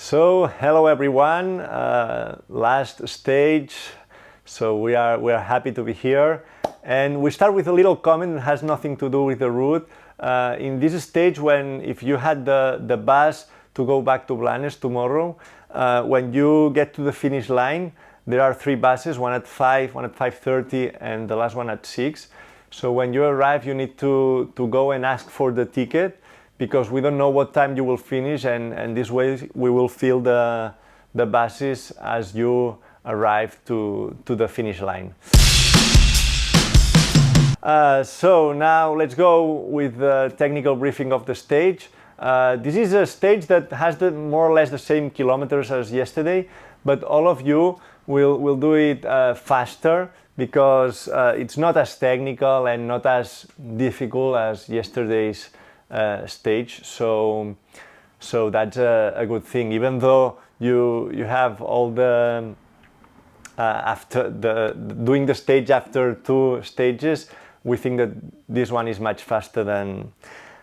So hello everyone, last stage. So we are happy to be here, and we start with a little comment that has nothing to do with the route. In this stage, if you had the bus to go back to Blanes tomorrow, when you get to the finish line, there are three buses, one at 5, one at 5:30, and the last one at 6. So when you arrive, you need to go and ask for the ticket, because we don't know what time you will finish, and this way we will fill the buses as you arrive to the finish line. So now let's go with the technical briefing of the stage. This is a stage that has more or less the same kilometers as yesterday, but all of you will do it faster, because it's not as technical and not as difficult as yesterday's stage. So that's a good thing. Even though you have all the doing the stage after 2 stages, we think that this one is much faster than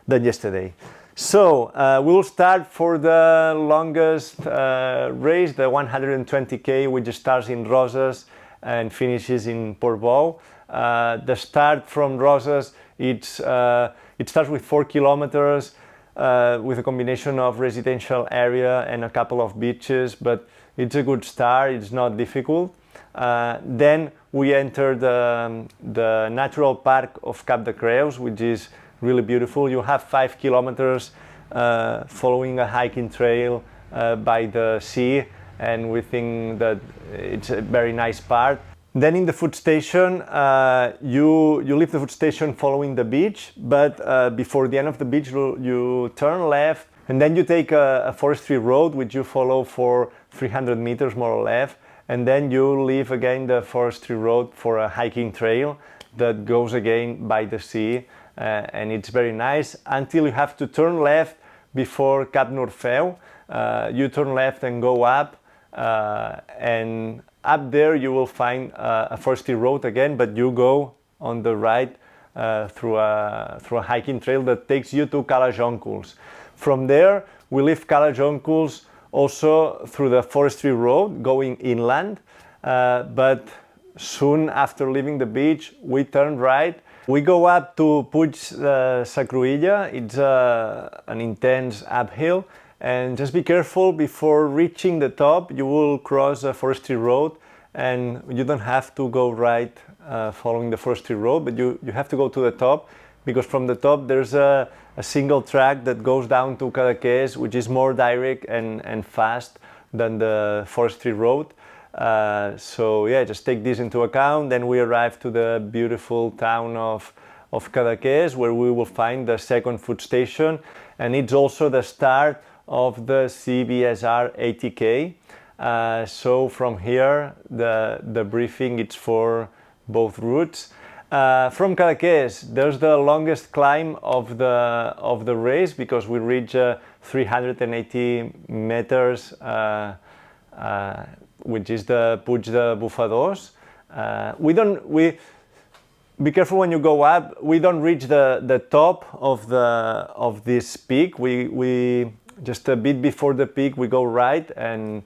yesterday. So we will start for the longest race, the 120K, which starts in Roses and finishes in Portbou. The start from Roses, it starts with 4 kilometers with a combination of residential area and a couple of beaches, but it's a good start, it's not difficult. Then we enter the natural park of Cap de Creus, which is really beautiful. You have 5 kilometers following a hiking trail by the sea, and we think that it's a very nice part. Then in the food station, you leave the food station following the beach, but before the end of the beach you turn left, and then you take a forestry road which you follow for 300 meters more or less, and then you leave again the forestry road for a hiking trail that goes again by the sea, and it's very nice until you have to turn left before Cap Norfeu. You turn left and go up, and up there you will find a forestry road again, but you go on the right through a hiking trail that takes you to Cadaqués-Portbou. From there we leave Cadaqués-Portbou also through the forestry road going inland, but soon after leaving the beach we turn right. We go up to Puig sa Cruïlla. It's an intense uphill, and just be careful before reaching the top. You will cross a forestry road, and you don't have to go right following the forestry road, but you have to go to the top, because from the top there's a single track that goes down to Cadaqués, which is more direct and fast than the forestry road. So yeah, just take this into account. Then we arrive to the beautiful town of Cadaqués, where we will find the second food station, and it's also the start of the CBSR80K. So from here the briefing it's for both routes. From Cadaqués there's the longest climb of the race, because we reach 380 meters, which is the Puig de Bufadors. Be careful when you go up. We don't reach the top of this peak. We just a bit before the peak we go right, and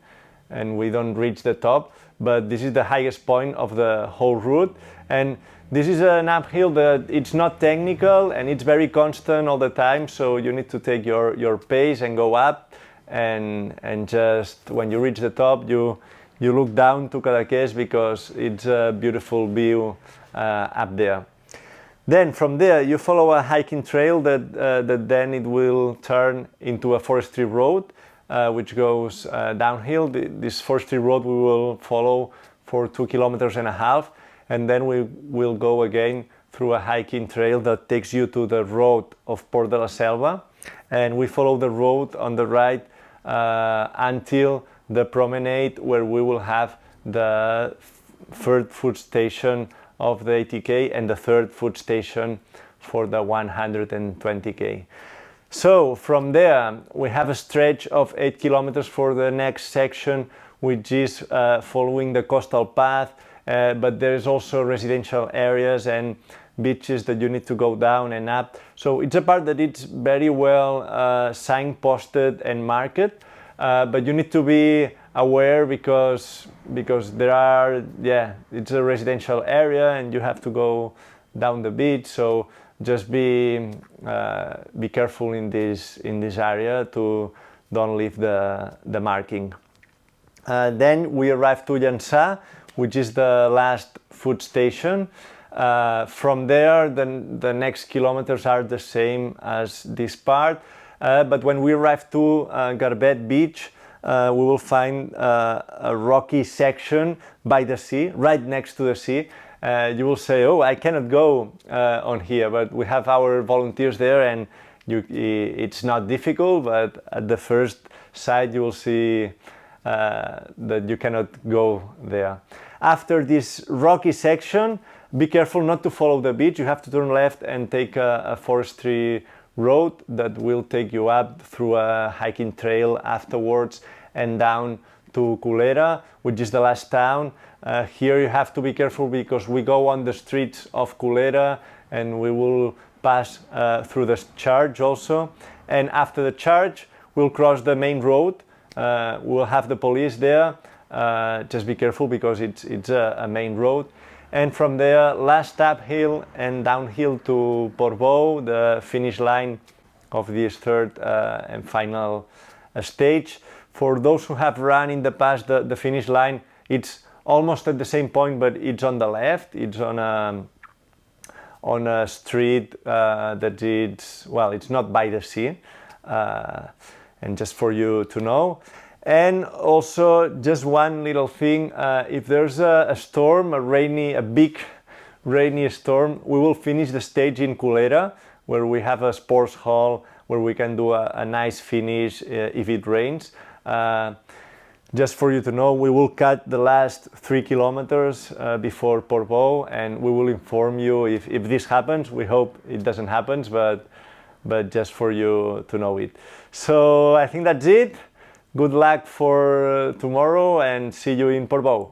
we don't reach the top, but this is the highest point of the whole route. And this is an uphill that it's not technical and it's very constant all the time, so you need to take your pace and go up, and just when you reach the top you look down to Cadaqués, because it's a beautiful view up there. Then from there you follow a hiking trail that then it will turn into a forestry road, which goes downhill. This forestry road we will follow for 2.5 kilometers, and then we will go again through a hiking trail that takes you to the road of Port de la Selva, and we follow the road on the right until the promenade, where we will have the third food station of the 80K and the third food station for the 120K. So from there we have a stretch of 8 kilometers for the next section, which is following the coastal path, but there is also residential areas and beaches that you need to go down and up. So it's a part that it's very well signposted and marked. but you need to be aware because there are, it's a residential area and you have to go down the beach, so just be careful in this area to don't leave the marking. Then we arrived to Llançà, which is the last food station. From there, the next kilometers are the same as this part, but when we arrive to Garbet Beach, we will find a rocky section by the sea, right next to the sea. You will say, oh, I cannot go on here, but we have our volunteers there, and it's not difficult, but at the first sight you will see that you cannot go there. After this rocky section, be careful not to follow the beach. You have to turn left and take a forestry road that will take you up through a hiking trail afterwards and down to Culera, which is the last town. Here you have to be careful because we go on the streets of Culera and we will pass through the church also. And after the church, we'll cross the main road. We'll have the police there. Just be careful because it's a main road. And from there, last uphill and downhill to Portbou, the finish line of this third and final stage. For those who have run in the past, the finish line, it's almost at the same point, but it's on the left. It's on a street that it's not by the sea. And just for you to know. And also, just one little thing, if there's a storm, a big rainy storm, we will finish the stage in Culera, where we have a sports hall where we can do a nice finish if it rains. Just for you to know, we will cut the last 3 kilometers before Portbou, and we will inform you if this happens. We hope it doesn't happen, but just for you to know it. So I think that's it. Good luck for tomorrow and see you in Portbou.